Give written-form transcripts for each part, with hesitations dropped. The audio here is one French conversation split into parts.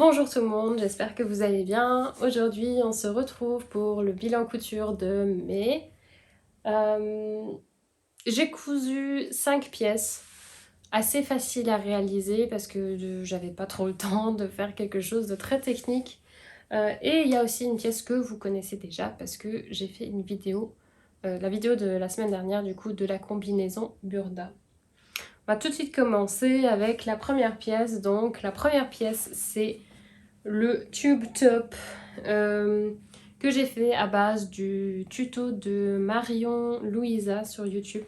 Bonjour tout le monde, j'espère que vous allez bien. Aujourd'hui, on se retrouve pour le bilan couture de mai. J'ai cousu 5 pièces, assez facile à réaliser parce que j'avais pas trop le temps de faire quelque chose de très technique. Et il y a aussi une pièce que vous connaissez déjà parce que j'ai fait une vidéo, la vidéo de la semaine dernière du coup de la combinaison Burda. On va tout de suite commencer avec la première pièce. Donc la première pièce c'est le tube top que j'ai fait à base du tuto de Marion Louisa sur YouTube.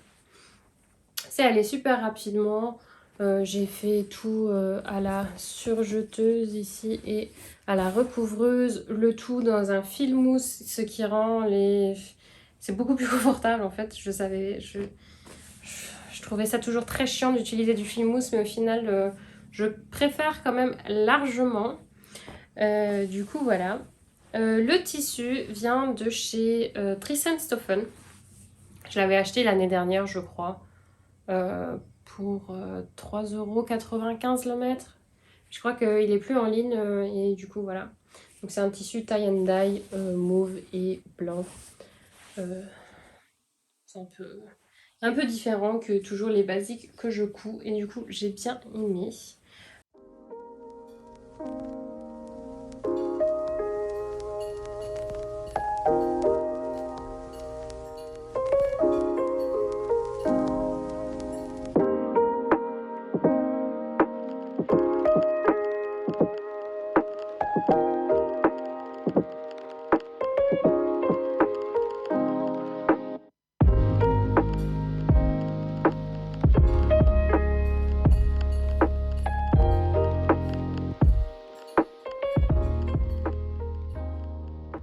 C'est allé super rapidement. J'ai fait tout à la surjeteuse ici et à la recouvreuse, le tout dans un fil mousse, ce qui rend les... C'est beaucoup plus confortable en fait. Je trouvais ça toujours très chiant d'utiliser du fil mousse, mais au final, je préfère quand même largement. Du coup, voilà. Le tissu vient de chez Thyssen-Stoffen. Je l'avais acheté l'année dernière, je crois, pour 3,95 € le mètre. Je crois qu'il est plus en ligne et du coup, voilà. Donc, c'est un tissu tie and dye mauve et blanc. C'est un peu différent que toujours les basiques que je couds et du coup, j'ai bien aimé.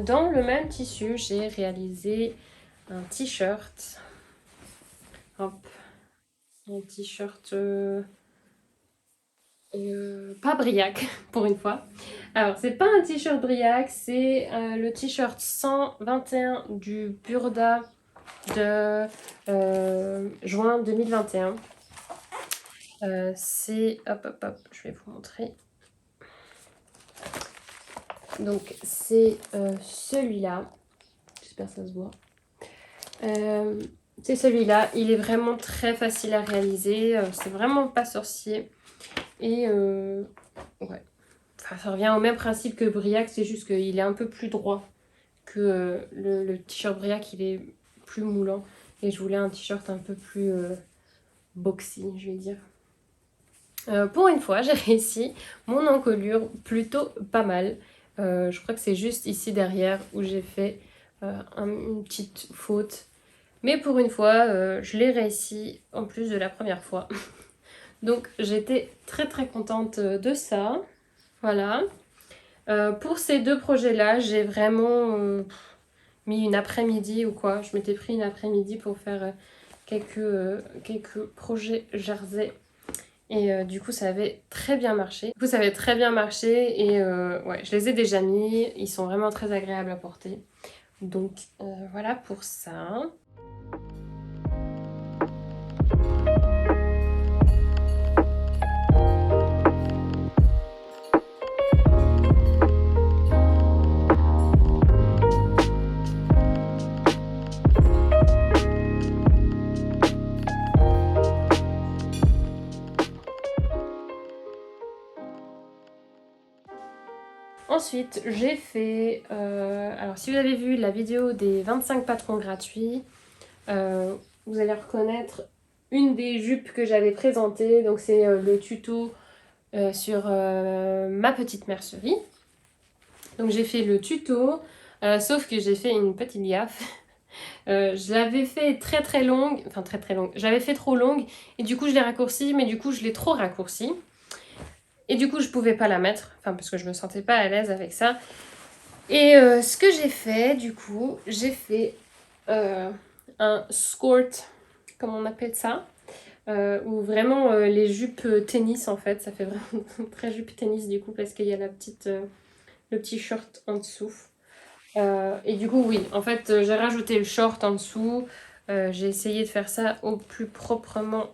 Dans le même tissu, j'ai réalisé un t-shirt. Hop, un t-shirt pas Briac pour une fois. Alors, c'est pas un t-shirt Briac, c'est le t-shirt 121 du Burda de juin 2021. C'est... Hop, hop, hop, je vais vous montrer. Donc, c'est celui-là. J'espère que ça se voit. C'est celui-là. Il est vraiment très facile à réaliser. C'est vraiment pas sorcier. Et ouais. Enfin, ça revient au même principe que Briac, c'est juste qu'il est un peu plus droit que le t-shirt Briac, il est plus moulant. Et je voulais un t-shirt un peu plus boxy, je vais dire. Pour une fois, j'ai réussi mon encolure plutôt pas mal. Je crois que c'est juste ici derrière où j'ai fait une petite faute. Mais pour une fois, je l'ai réussi en plus de la première fois. Donc j'étais très très contente de ça. Voilà. Pour ces deux projets-là, j'ai vraiment mis une après-midi ou quoi. Je m'étais pris une après-midi pour faire quelques projets jersey. Et du coup, ça avait très bien marché. Du coup, ça avait très bien marché et ouais, je les ai déjà mis. Ils sont vraiment très agréables à porter. Donc voilà pour ça. Ensuite, j'ai fait... alors, si vous avez vu la vidéo des 25 patrons gratuits, vous allez reconnaître une des jupes que j'avais présentées. Donc, c'est le tuto sur ma petite mercerie. Donc, j'ai fait le tuto, sauf que j'ai fait une petite gaffe. Je l'avais fait très très longue, enfin très très longue, je l'avais fait trop longue et du coup je l'ai raccourcie, mais du coup je l'ai trop raccourcie. Et du coup je pouvais pas la mettre, enfin parce que je me sentais pas à l'aise avec ça. Et ce que j'ai fait, du coup, j'ai fait un skirt, comme on appelle ça, où vraiment les jupes tennis en fait, ça fait vraiment très jupe tennis du coup parce qu'il y a le petit short en dessous. Et du coup, oui, en fait, j'ai rajouté le short en dessous. J'ai essayé de faire ça au plus proprement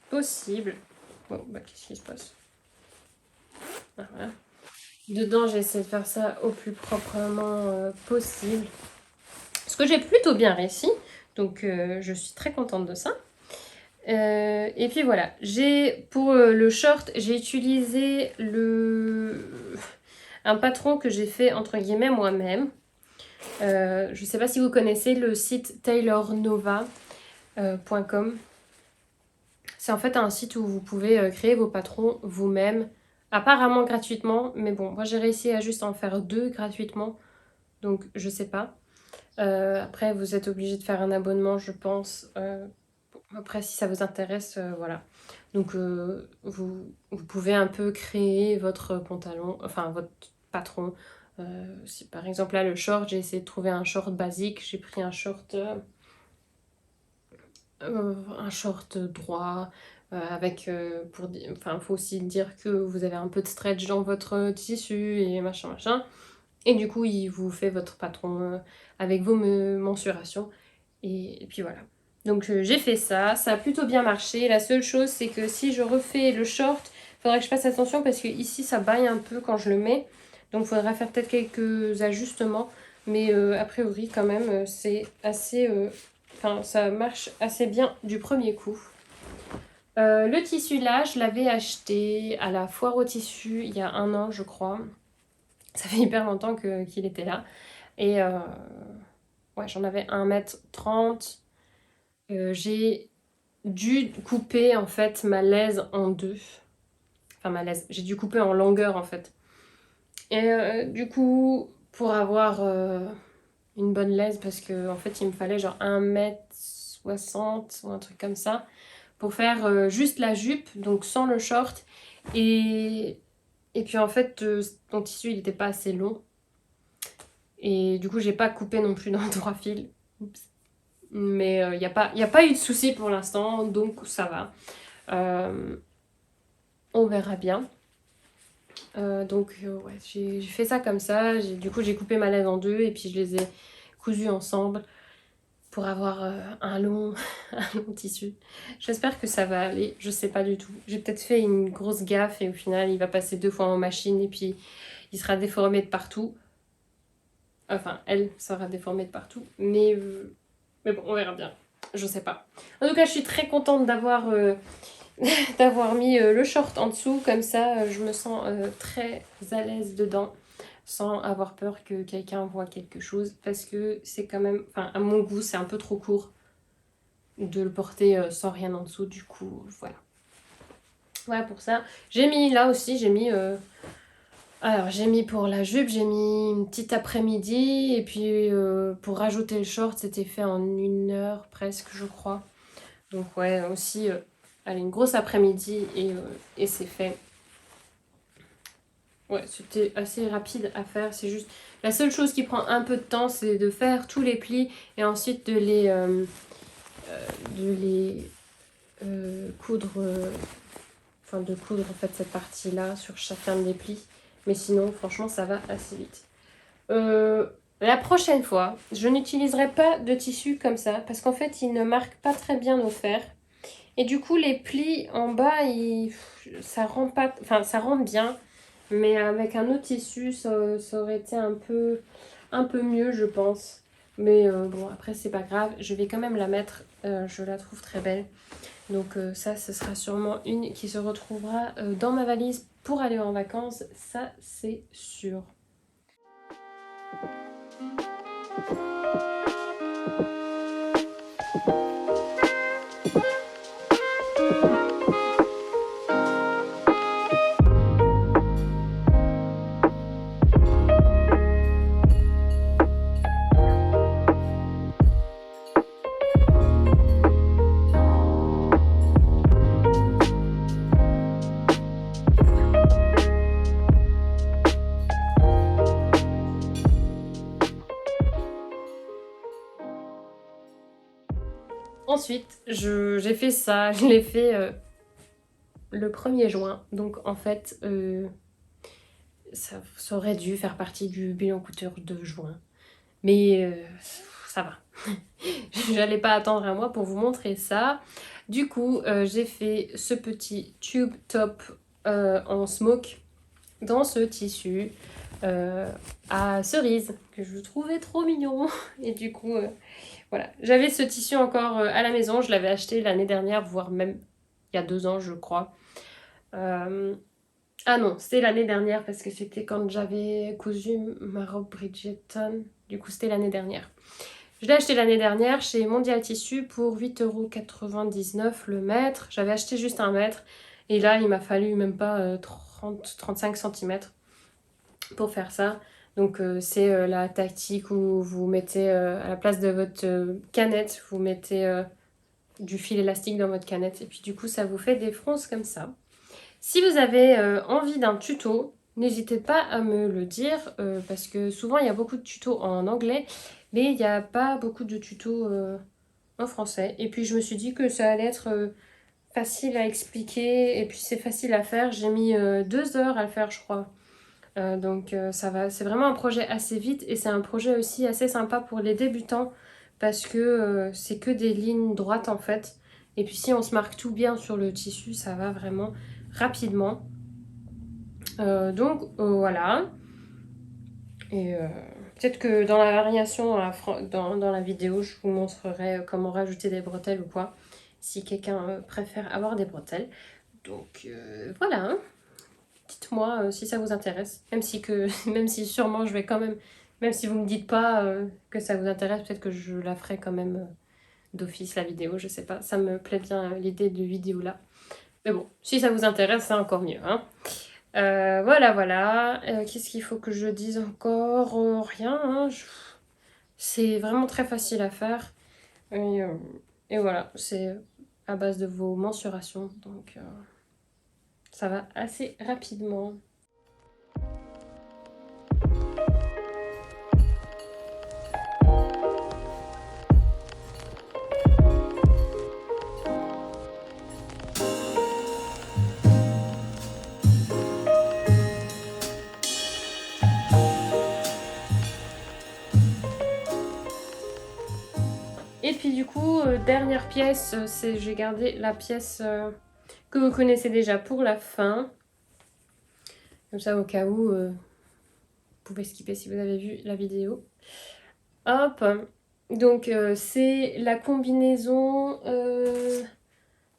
possible. Bon, bah, qu'est-ce qui se passe? Ah, voilà. Dedans, j'essaie de faire ça au plus proprement possible. Ce que j'ai plutôt bien réussi. Donc, je suis très contente de ça. Et puis voilà. Pour le short, j'ai utilisé un patron que j'ai fait entre guillemets moi-même. Je ne sais pas si vous connaissez le site taylornova.com. C'est en fait un site où vous pouvez créer vos patrons vous-même, apparemment gratuitement, mais bon, moi j'ai réussi à juste en faire 2 gratuitement, donc je sais pas. Après, vous êtes obligé de faire un abonnement, je pense. Après, si ça vous intéresse, voilà. Donc, vous pouvez un peu créer votre pantalon, enfin votre patron. Si par exemple là, le short, j'ai essayé de trouver un short basique, j'ai pris un short droit avec enfin faut aussi dire que vous avez un peu de stretch dans votre tissu et machin machin et du coup il vous fait votre patron avec vos mensurations et puis voilà. Donc j'ai fait ça, ça a plutôt bien marché. La seule chose c'est que si je refais le short, il faudra que je fasse attention parce que ici ça baille un peu quand je le mets, donc il faudra faire peut-être quelques ajustements, mais a priori quand même c'est assez enfin, ça marche assez bien du premier coup. Le tissu là, je l'avais acheté à la foire au tissu il y a 1 an, je crois. Ça fait hyper longtemps qu'il était là. Et ouais, j'en avais 1,30 m. J'ai dû couper en fait ma laise en 2. Enfin, ma laise. J'ai dû couper en longueur en fait. Et du coup, pour avoir une bonne laise, parce que en fait, il me fallait genre 1,60 m ou un truc comme ça pour faire juste la jupe, donc sans le short. Et, et puis en fait, ton tissu, il n'était pas assez long. Et du coup, j'ai pas coupé non plus dans 3 fils. Oups. Mais il n'y a pas eu de souci pour l'instant, donc ça va. On verra bien. Ouais, j'ai fait ça comme ça. Du coup, j'ai coupé ma laine en 2 et puis je les ai cousus ensemble pour avoir un long tissu. J'espère que ça va aller, je sais pas du tout. J'ai peut-être fait une grosse gaffe et au final il va passer 2 fois en machine et puis il sera déformé de partout. Enfin, elle sera déformée de partout. Mais bon, on verra bien. Je sais pas. En tout cas, je suis très contente d'avoir d'avoir mis le short en dessous. Comme ça, je me sens très à l'aise dedans sans avoir peur que quelqu'un voit quelque chose. Parce que c'est quand même, enfin, à mon goût, c'est un peu trop court de le porter sans rien en dessous. Du coup, voilà. Voilà pour ça. J'ai mis là aussi, alors j'ai mis pour la jupe, j'ai mis une petite après-midi. Et puis pour rajouter le short, c'était fait en 1 heure presque, je crois. Donc ouais, aussi, allez, une grosse après-midi et c'est fait. Ouais, c'était assez rapide à faire. C'est juste la seule chose qui prend un peu de temps, c'est de faire tous les plis et ensuite de les coudre, enfin de coudre en fait cette partie-là sur chacun des plis. Mais sinon, franchement, ça va assez vite. La prochaine fois, je n'utiliserai pas de tissu comme ça parce qu'en fait, il ne marque pas très bien nos fers. Et du coup, les plis en bas, ça rend pas, enfin, ça rend bien. Mais avec un autre tissu, ça aurait été un peu mieux, je pense. Mais bon, après, c'est pas grave. Je vais quand même la mettre. Je la trouve très belle. Donc ça, ce sera sûrement une qui se retrouvera dans ma valise pour aller en vacances. Ça, c'est sûr. Ensuite, j'ai fait ça. Je l'ai fait le 1er juin. Donc en fait, ça aurait dû faire partie du bilan couture de juin. Mais ça va. J'allais pas attendre un mois pour vous montrer ça. Du coup, j'ai fait ce petit tube top en smoke. dans ce tissu à cerise que je trouvais trop mignon. Et du coup, voilà. J'avais ce tissu encore à la maison. Je l'avais acheté l'année dernière, voire même il y a 2 ans, je crois. Ah non, c'était l'année dernière parce que c'était quand j'avais cousu ma robe Bridgerton. Du coup, c'était l'année dernière. Je l'ai acheté l'année dernière chez Mondial Tissu pour 8,99 € le mètre. J'avais acheté juste un mètre. Et là, il m'a fallu même pas 30-35 cm pour faire ça. Donc c'est la tactique où vous mettez à la place de votre canette, vous mettez du fil élastique dans votre canette. Et puis du coup, ça vous fait des fronces comme ça. Si vous avez envie d'un tuto, n'hésitez pas à me le dire parce que souvent il y a beaucoup de tutos en anglais, mais il n'y a pas beaucoup de tutos en français. Et puis je me suis dit que ça allait être facile à expliquer et puis c'est facile à faire. J'ai mis 2 heures à le faire, je crois. Donc ça va, c'est vraiment un projet assez vite et c'est un projet aussi assez sympa pour les débutants parce que c'est que des lignes droites en fait. Et puis si on se marque tout bien sur le tissu, ça va vraiment rapidement. Donc voilà. Et peut-être que dans la variation, dans la vidéo, je vous montrerai comment rajouter des bretelles ou quoi, si quelqu'un préfère avoir des bretelles. Donc voilà, hein. Dites-moi si ça vous intéresse, même si sûrement je vais quand même, même si vous me dites pas que ça vous intéresse, peut-être que je la ferai quand même d'office la vidéo, je sais pas. Ça me plaît bien l'idée de vidéo là. Mais bon, si ça vous intéresse, c'est encore mieux, hein. Voilà, voilà. Qu'est-ce qu'il faut que je dise encore? Rien, hein. C'est vraiment très facile à faire. Et, euh, et voilà, c'est à base de vos mensurations, donc ça va assez rapidement. Et puis du coup, dernière pièce, j'ai gardé la pièce que vous connaissez déjà pour la fin. Comme ça, au cas où, vous pouvez skipper si vous avez vu la vidéo. Hop. Donc c'est la combinaison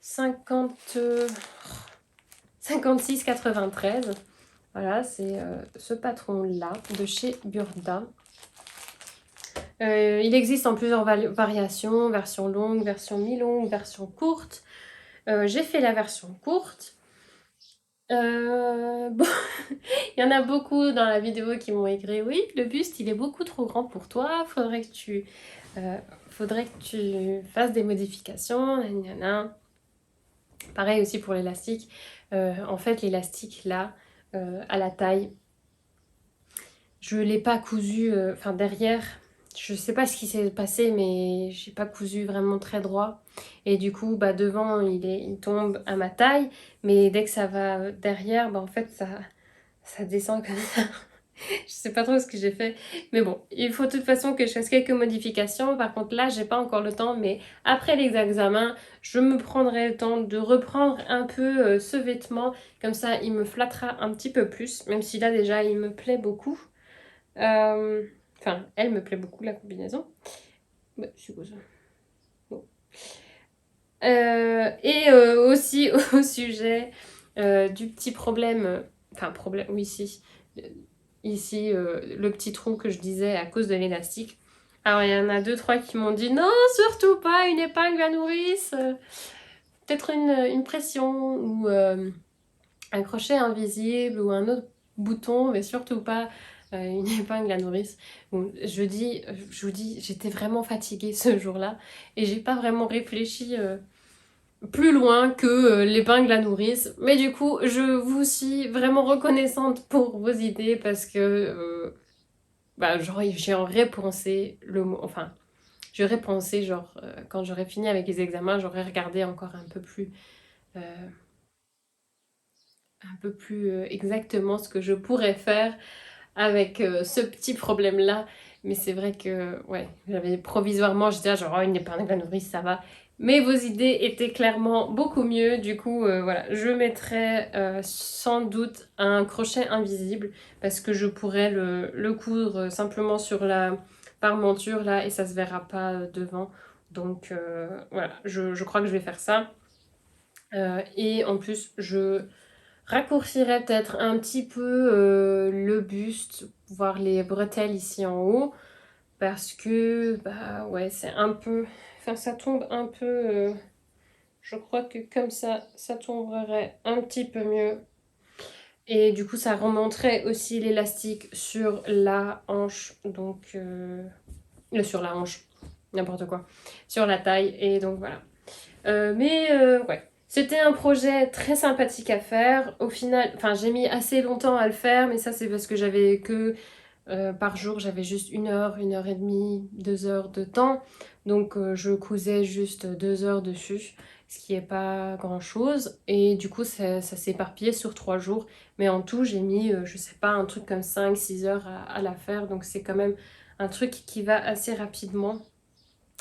56,93. Voilà, c'est ce patron-là de chez Burda. Il existe en plusieurs variations, version longue, version mi-longue, version courte. J'ai fait la version courte. Bon, il y en a beaucoup dans la vidéo qui m'ont écrit oui, le buste il est beaucoup trop grand pour toi, faudrait que tu fasses des modifications, nanana. Pareil aussi pour l'élastique. En fait, l'élastique là, à la taille, je l'ai pas cousu, enfin derrière, je sais pas ce qui s'est passé, mais j'ai pas cousu vraiment très droit. Et du coup, bah devant, il tombe à ma taille, mais dès que ça va derrière, bah en fait, ça descend comme ça. Je sais pas trop ce que j'ai fait. Mais bon, il faut de toute façon que je fasse quelques modifications. Par contre, là, j'ai pas encore le temps. Mais après les examens, je me prendrai le temps de reprendre un peu ce vêtement. Comme ça, il me flattera un petit peu plus. Même si là, déjà, il me plaît beaucoup. Enfin, elle me plaît beaucoup, la combinaison. Ouais, je suppose. Bon. Et aussi au sujet du petit problème. Enfin, problème, oui, si. Ici, le petit tronc que je disais à cause de l'élastique. Alors, il y en a 2-3 qui m'ont dit non, surtout pas une épingle à nourrice, peut-être une pression ou un crochet invisible ou un autre bouton, mais surtout pas une épingle à nourrice. Bon, je vous dis, j'étais vraiment fatiguée ce jour-là et j'ai pas vraiment réfléchi plus loin que l'épingle à nourrice. Mais du coup, je vous suis vraiment reconnaissante pour vos idées parce que bah, genre, j'ai repensé le mot, enfin, j'aurais pensé, genre, quand j'aurais fini avec les examens, j'aurais regardé encore euh, un peu plus exactement ce que je pourrais faire avec ce petit problème-là. Mais c'est vrai que, ouais, j'avais provisoirement, j'étais là, genre, oh, une épingle à nourrice, ça va. Mais vos idées étaient clairement beaucoup mieux. Du coup, voilà, je mettrai sans doute un crochet invisible parce que je pourrais le coudre simplement sur la parmenture là et ça se verra pas devant. Donc voilà, je crois que je vais faire ça. Et en plus, je raccourcirai peut-être un petit peu le buste, voire les bretelles ici en haut. Parce que, bah ouais, c'est un peu... Enfin, ça tombe un peu... je crois que comme ça tomberait un petit peu mieux. Et du coup, ça remonterait aussi l'élastique sur la hanche. Donc, sur la hanche, n'importe quoi. Sur la taille. Et donc, voilà. Ouais. C'était un projet très sympathique à faire. Au final, enfin, j'ai mis assez longtemps à le faire, mais ça, c'est parce que j'avais que par jour, j'avais juste 1 heure et demie, 2 heures de temps. Donc, je cousais juste 2 heures dessus, ce qui n'est pas grand-chose. Et du coup, ça s'est éparpillé sur 3 jours. Mais en tout, j'ai mis, je sais pas, un truc comme 5-6 heures à la faire. Donc, c'est quand même un truc qui va assez rapidement.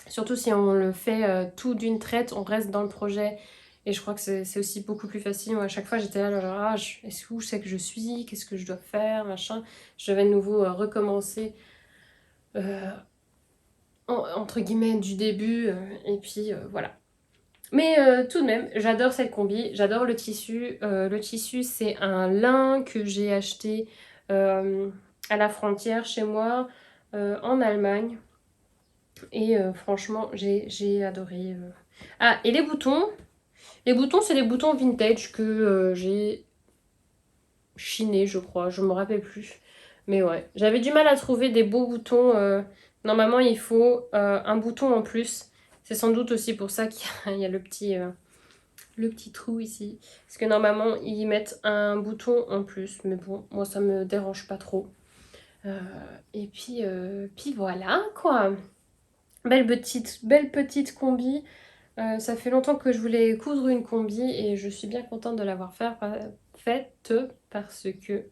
Surtout si on le fait tout d'une traite, on reste dans le projet. Et je crois que c'est aussi beaucoup plus facile. Moi, à chaque fois, j'étais là, genre, ah, est-ce où je sais que je suis? Qu'est-ce que je dois faire? Machin. Je devais de nouveau recommencer, euh, entre guillemets, du début. Et puis, voilà. Mais tout de même, j'adore cette combi. J'adore le tissu. Le tissu, c'est un lin que j'ai acheté à la frontière chez moi, en Allemagne. Et franchement, j'ai adoré. Ah, et les boutons. Les boutons, c'est des boutons vintage que j'ai chinés, je crois. Je me rappelle plus. Mais ouais, j'avais du mal à trouver des beaux boutons. Normalement, il faut un bouton en plus. C'est sans doute aussi pour ça qu'il y a le petit trou ici. Parce que normalement, ils mettent un bouton en plus. Mais bon, moi, ça me dérange pas trop. Euh, et puis voilà, quoi. Belle petite combi. Ça fait longtemps que je voulais coudre une combi et je suis bien contente de l'avoir faite parce que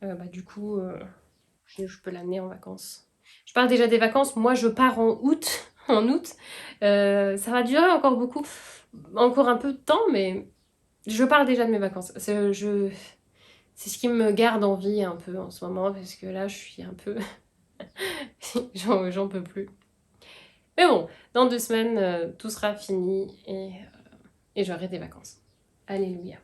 bah, du coup je peux l'amener en vacances. Je pars déjà des vacances, moi je pars en août. En août. Ça va durer encore un peu de temps, mais je pars déjà de mes vacances. C'est ce qui me garde en vie un peu en ce moment parce que là je suis un peu... j'en peux plus. Mais bon, dans 2 semaines, tout sera fini et j'aurai des vacances. Alléluia.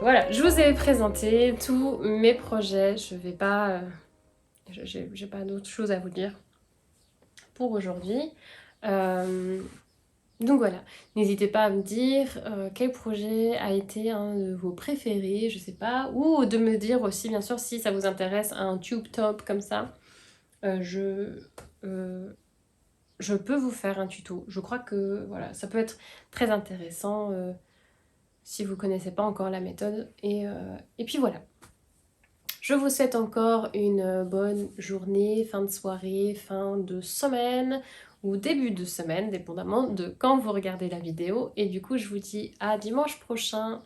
Voilà, je vous ai présenté tous mes projets. Je vais pas... j'ai pas d'autre chose à vous dire pour aujourd'hui. Euh, donc voilà, n'hésitez pas à me dire quel projet a été un de vos préférés, je sais pas, ou de me dire aussi bien sûr si ça vous intéresse un tube top comme ça. Euh, je, euh, je peux vous faire un tuto. Je crois que voilà, ça peut être très intéressant si vous connaissez pas encore la méthode. Et puis voilà. Je vous souhaite encore une bonne journée, fin de soirée, fin de semaine ou début de semaine, dépendamment de quand vous regardez la vidéo. Et du coup, je vous dis à dimanche prochain.